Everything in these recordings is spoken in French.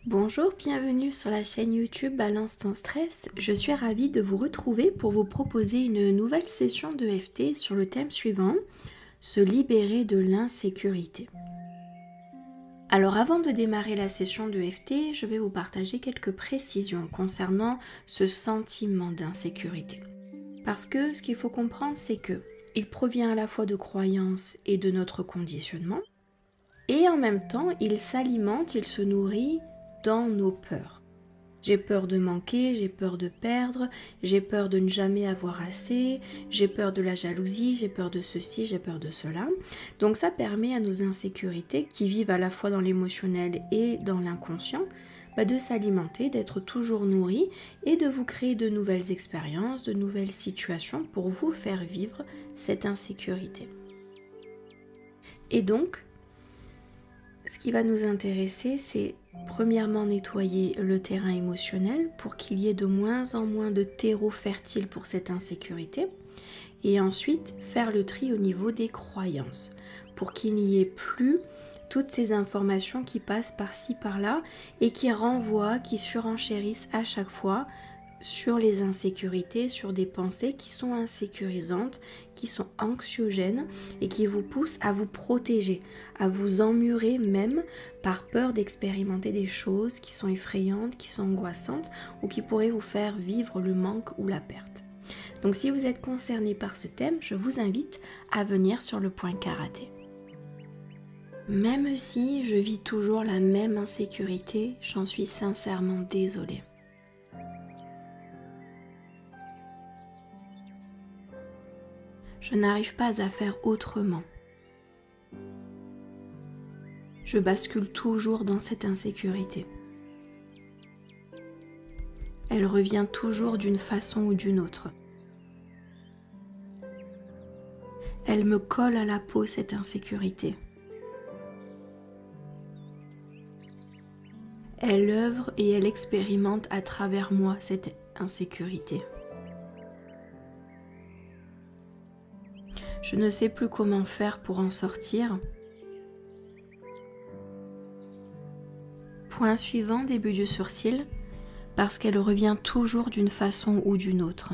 Bonjour, bienvenue sur la chaîne YouTube Balance ton stress. Je suis ravie de vous retrouver pour vous proposer une nouvelle session de FT sur le thème suivant, se libérer de l'insécurité. Alors avant de démarrer la session de FT, je vais vous partager quelques précisions concernant ce sentiment d'insécurité. Parce que ce qu'il faut comprendre, c'est que il provient à la fois de croyances et de notre conditionnement, et en même temps, il s'alimente, il se nourrit dans nos peurs. J'ai peur de manquer, j'ai peur de perdre, j'ai peur de ne jamais avoir assez, j'ai peur de la jalousie, j'ai peur de ceci, j'ai peur de cela. Donc ça permet à nos insécurités qui vivent à la fois dans l'émotionnel et dans l'inconscient de s'alimenter, d'être toujours nourries et de vous créer de nouvelles expériences, de nouvelles situations pour vous faire vivre cette insécurité. Et donc, ce qui va nous intéresser, c'est premièrement nettoyer le terrain émotionnel pour qu'il y ait de moins en moins de terreau fertile pour cette insécurité et ensuite faire le tri au niveau des croyances pour qu'il n'y ait plus toutes ces informations qui passent par-ci par-là et qui renvoient, qui surenchérissent à chaque fois sur les insécurités, sur des pensées qui sont insécurisantes, qui sont anxiogènes et qui vous poussent à vous protéger, à vous emmurer même par peur d'expérimenter des choses qui sont effrayantes, qui sont angoissantes ou qui pourraient vous faire vivre le manque ou la perte. Donc si vous êtes concerné par ce thème, je vous invite à venir sur le point karaté. Même si je vis toujours la même insécurité, j'en suis sincèrement désolée. Je n'arrive pas à faire autrement. Je bascule toujours dans cette insécurité. Elle revient toujours d'une façon ou d'une autre. Elle me colle à la peau, cette insécurité. Elle œuvre et elle expérimente à travers moi cette insécurité. Je ne sais plus comment faire pour en sortir. Point suivant, début du sourcil, parce qu'elle revient toujours d'une façon ou d'une autre.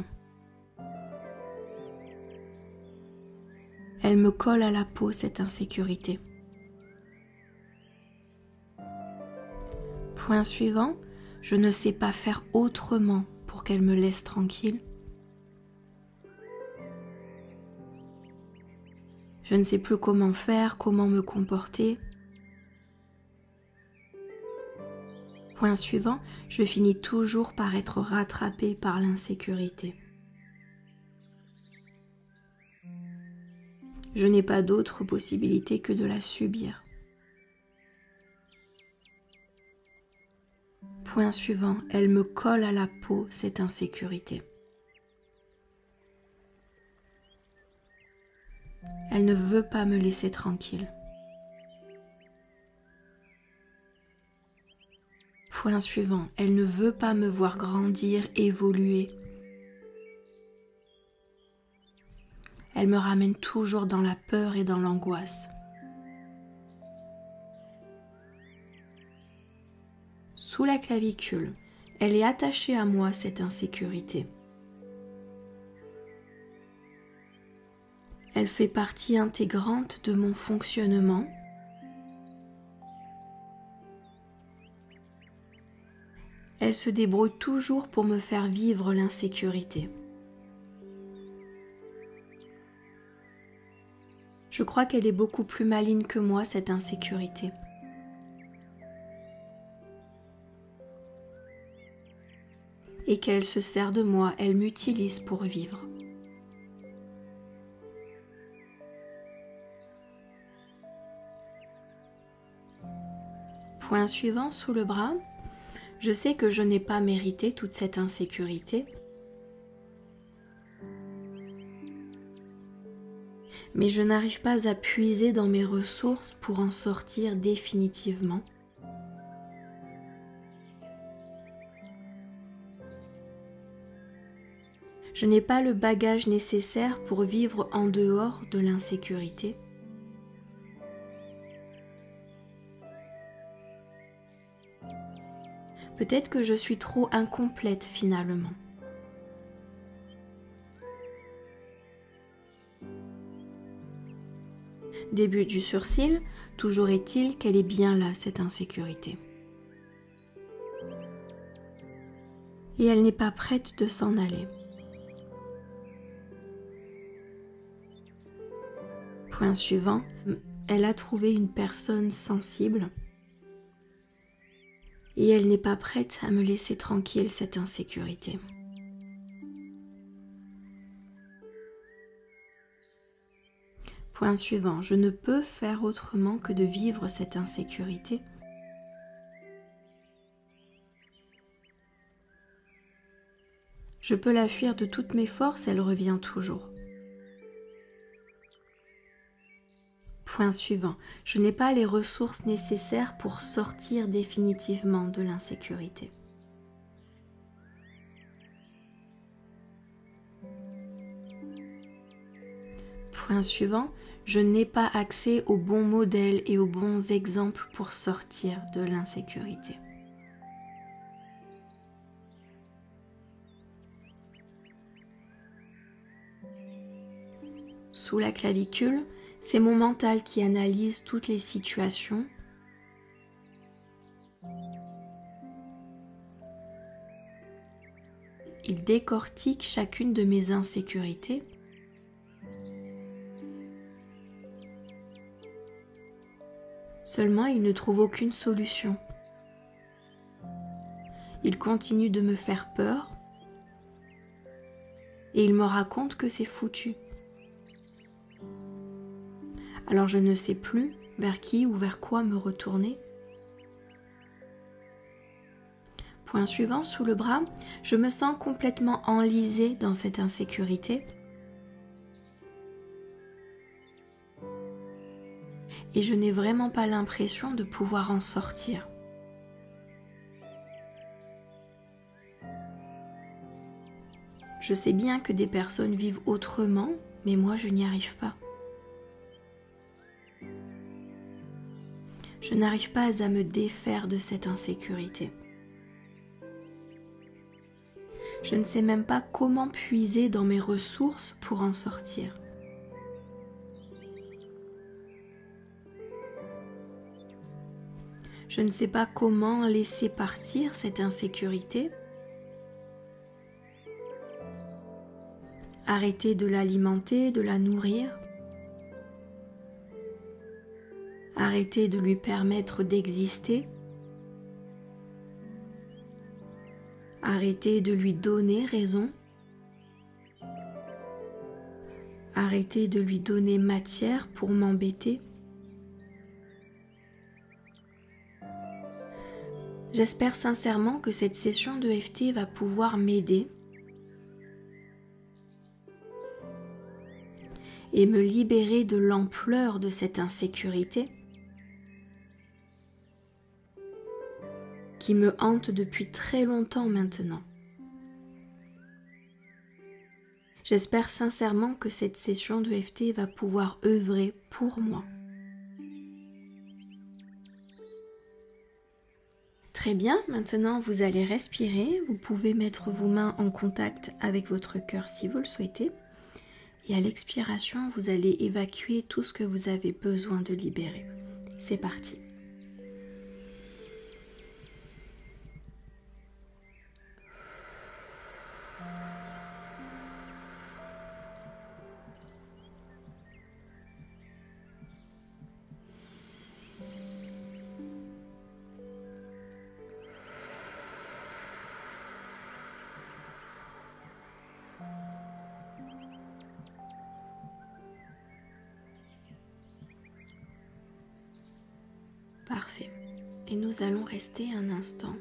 Elle me colle à la peau, cette insécurité. Point suivant, je ne sais pas faire autrement pour qu'elle me laisse tranquille. Je ne sais plus comment faire, comment me comporter. Point suivant, je finis toujours par être rattrapée par l'insécurité. Je n'ai pas d'autre possibilité que de la subir. Point suivant, elle me colle à la peau, cette insécurité. Elle ne veut pas me laisser tranquille. Point suivant, elle ne veut pas me voir grandir, évoluer. Elle me ramène toujours dans la peur et dans l'angoisse. Sous la clavicule, elle est attachée à moi, cette insécurité. Elle fait partie intégrante de mon fonctionnement. Elle se débrouille toujours pour me faire vivre l'insécurité. Je crois qu'elle est beaucoup plus maligne que moi, cette insécurité. Et qu'elle se sert de moi, elle m'utilise pour vivre. Point suivant, sous le bras, je sais que je n'ai pas mérité toute cette insécurité. Mais je n'arrive pas à puiser dans mes ressources pour en sortir définitivement. Je n'ai pas le bagage nécessaire pour vivre en dehors de l'insécurité. Peut-être que je suis trop incomplète finalement. Début du sourcil, toujours est-il qu'elle est bien là, cette insécurité. Et elle n'est pas prête de s'en aller. Point suivant, elle a trouvé une personne sensible et elle n'est pas prête à me laisser tranquille cette insécurité. Point suivant, je ne peux faire autrement que de vivre cette insécurité. Je peux la fuir de toutes mes forces, elle revient toujours. Point suivant, je n'ai pas les ressources nécessaires pour sortir définitivement de l'insécurité. Point suivant, je n'ai pas accès aux bons modèles et aux bons exemples pour sortir de l'insécurité. Sous la clavicule, c'est mon mental qui analyse toutes les situations. Il décortique chacune de mes insécurités. Seulement, il ne trouve aucune solution. Il continue de me faire peur et il me raconte que c'est foutu. Alors je ne sais plus vers qui ou vers quoi me retourner. Point suivant, sous le bras, je me sens complètement enlisée dans cette insécurité. Et je n'ai vraiment pas l'impression de pouvoir en sortir. Je sais bien que des personnes vivent autrement, mais moi je n'y arrive pas. Je n'arrive pas à me défaire de cette insécurité. Je ne sais même pas comment puiser dans mes ressources pour en sortir. Je ne sais pas comment laisser partir cette insécurité. Arrêter de l'alimenter, de la nourrir. Arrêter de lui permettre d'exister. Arrêter de lui donner raison. Arrêter de lui donner matière pour m'embêter. J'espère sincèrement que cette session de d'EFT va pouvoir m'aider et me libérer de l'ampleur de cette insécurité qui me hante depuis très longtemps maintenant. J'espère sincèrement que cette session de d'EFT va pouvoir œuvrer pour moi. Très bien, maintenant vous allez respirer, vous pouvez mettre vos mains en contact avec votre cœur si vous le souhaitez. Et à l'expiration, vous allez évacuer tout ce que vous avez besoin de libérer. C'est parti. Parfait. Et nous allons rester un instant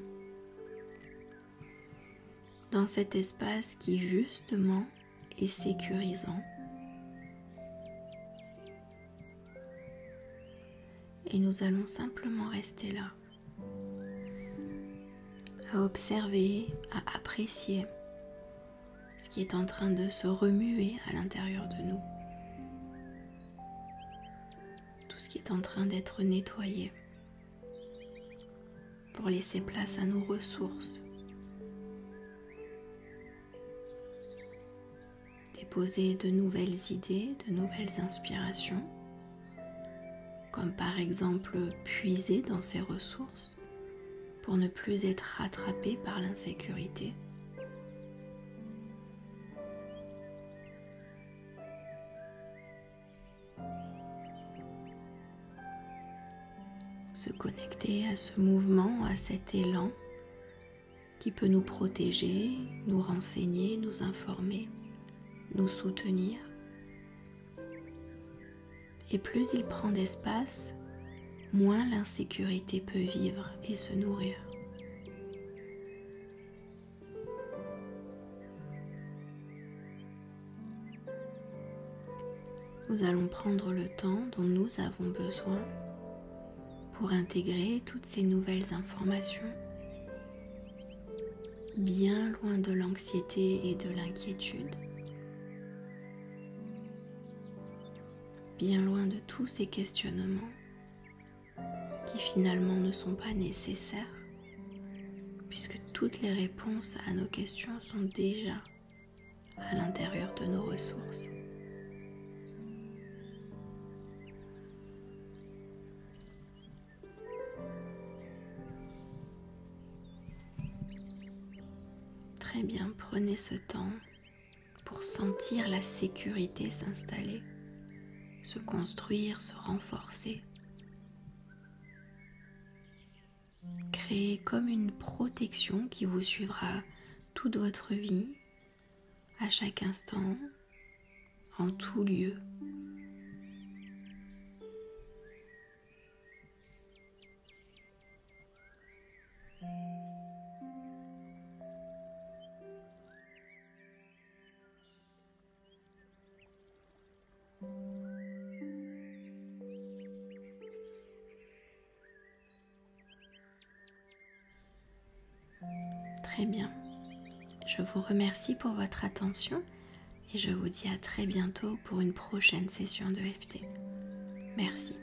dans cet espace qui justement est sécurisant. Et nous allons simplement rester là, à observer, à apprécier ce qui est en train de se remuer à l'intérieur de nous. Tout ce qui est en train d'être nettoyé pour laisser place à nos ressources. Déposer de nouvelles idées, de nouvelles inspirations, comme par exemple puiser dans ses ressources pour ne plus être rattrapé par l'insécurité. Se connecter à ce mouvement, à cet élan qui peut nous protéger, nous renseigner, nous informer, nous soutenir. Et plus il prend d'espace, moins l'insécurité peut vivre et se nourrir. Nous allons prendre le temps dont nous avons besoin pour intégrer toutes ces nouvelles informations, bien loin de l'anxiété et de l'inquiétude, bien loin de tous ces questionnements qui finalement ne sont pas nécessaires, puisque toutes les réponses à nos questions sont déjà à l'intérieur de nos ressources. Très bien, prenez ce temps pour sentir la sécurité s'installer, se construire, se renforcer. Créez comme une protection qui vous suivra toute votre vie, à chaque instant, en tout lieu. Très bien. Je vous remercie pour votre attention et je vous dis à très bientôt pour une prochaine session de FT. Merci.